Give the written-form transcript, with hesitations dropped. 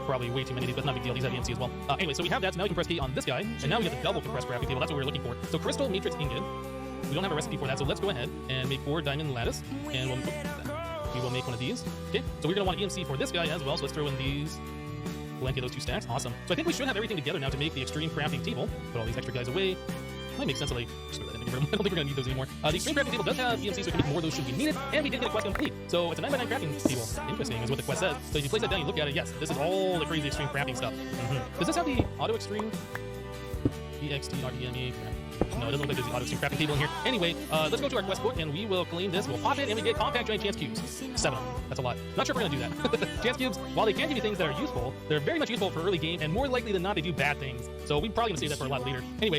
probably way too many of these, but not a big deal. These have EMC as well. Anyway, so we have that. So now we can press K on this guy, and now we get the double compressed crafting table. That's what we were looking for. So crystal matrix ingot. We don't have a recipe for that, so let's go ahead and make 4 diamond lattice, and we will make one of these. Okay, so we're going to want EMC for this guy as well, so let's throw in these. Blanket those 2 stacks. Awesome. So I think we should have everything together now to make the extreme crafting table. Put all these extra guys away. Might make sense to like just throw that in and get rid of them. I don't think we're gonna need those anymore. The extreme crafting table does have EMC, so we can make more of those should we need it. And we did get a quest complete. So it's a 9x9 crafting table. Interesting is what the quest says. So if you place that down, you look at it, yes, this is all the crazy extreme crafting stuff. Does this have the auto extreme? EXTREME. No, it doesn't look like there's the auto extreme crafting table in here. Anyway, let's go to our quest book and we will claim this. We'll pop it and we get compact giant chance cubes. 7 of them. That's a lot. Not sure if we're gonna do that. Chance cubes, while they can give you things that are useful, they're very much useful for early game, and more likely than not, they do bad things. So we're probably gonna save that for a lot later. Anyway.